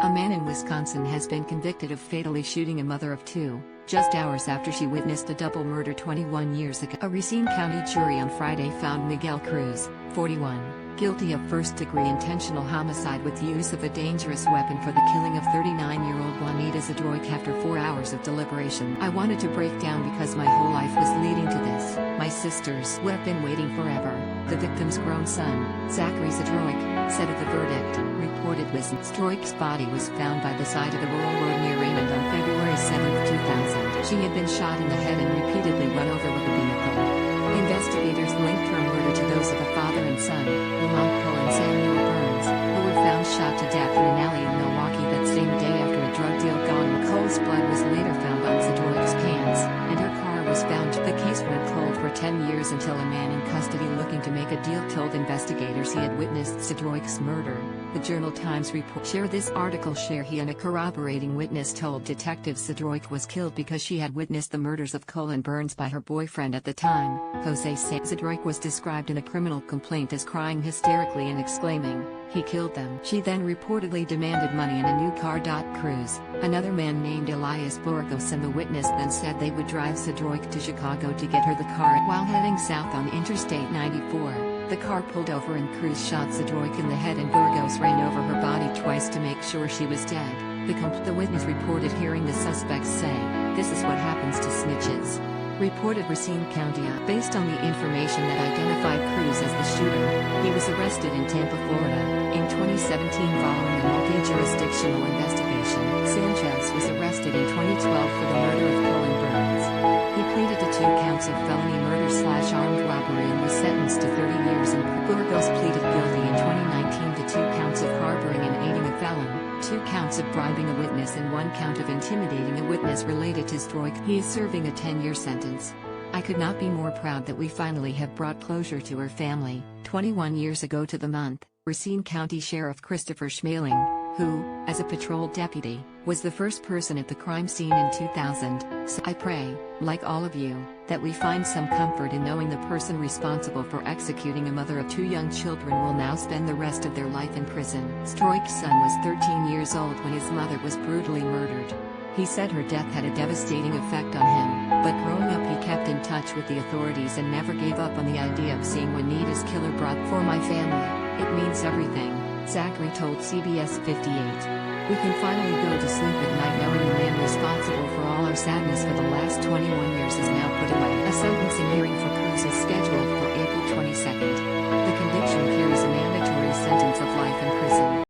A man in Wisconsin has been convicted of fatally shooting a mother of two, just hours after she witnessed a double murder 21 years ago. A Racine County jury on Friday found Miguel Cruz, 41, guilty of first-degree intentional homicide with use of a dangerous weapon for the killing of 39-year-old Juanita Zadroik after 4 hours of deliberation. "I wanted to break down because my whole life was leading to this. My sisters would have been waiting forever," the victim's grown son, Zachary Zadroik, said at the verdict. Reported Zadroik's body was found by the side of the rural road near Raymond on February 7, 2000. She had been shot in the head and repeatedly run over with a vehicle. Investigators linked her murder to those of a father and son, Lamont Cole and Samuel Burns, who were found shot to death in an alley in Milwaukee that same day after a drug deal gone. Cole's blood was later found on Zadroik's pants, and her car was found. The case went cold for 10 years until a man in custody looking to make a deal told investigators he had witnessed Zadroik's murder. The Journal Times report. Share this article. Share he and a corroborating witness told detectives Zadroik was killed because she had witnessed the murders of Cole and Burns by her boyfriend at the time, Jose said. Zadroik was described in a criminal complaint as crying hysterically and exclaiming, "He killed them." She then reportedly demanded money and a new car. Cruz, another man named Elias Burgos, and the witness then said they would drive Zadroik to Chicago to get her the car. While heading south on Interstate 94, the car pulled over and Cruz shot Zadroik in the head and Burgos ran over her body twice to make sure she was dead. The witness reported hearing the suspects say, "This is what happens to snitches," reported Racine County. Based on the information that identified Cruz as the shooter, he was arrested in Tampa, Florida, in 2017 following a multi-jurisdictional investigation. Sanchez was arrested in 2012 for the murder of Cole and Burns. He pleaded to 2 counts of felony murder/armed robbery and was sentenced to 30 years in prison. Burgos pleaded guilty in 2019 to 2 counts of harboring and aiding a felon, 2 counts of bribing a witness and 1 count of intimidating a witness related to Zadroik. He is serving a 10-year sentence. "I could not be more proud that we finally have brought closure to her family." 21 years ago to the month, Racine County Sheriff Christopher Schmaling, who, as a patrol deputy, was the first person at the crime scene in 2000, said, "I pray, like all of you, that we find some comfort in knowing the person responsible for executing a mother of 2 young children will now spend the rest of their life in prison." Zadroik's son was 13 years old when his mother was brutally murdered. He said her death had a devastating effect on him, but growing up he kept in touch with the authorities and never gave up on the idea of seeing Juanita's killer brought. "For my family, it means everything," Zachary told CBS 58. "We can finally go to sleep at night knowing the man responsible for all our sadness for the last 21 years is now put away." A sentencing hearing for Cruz is scheduled for April 22. The conviction carries a mandatory sentence of life in prison.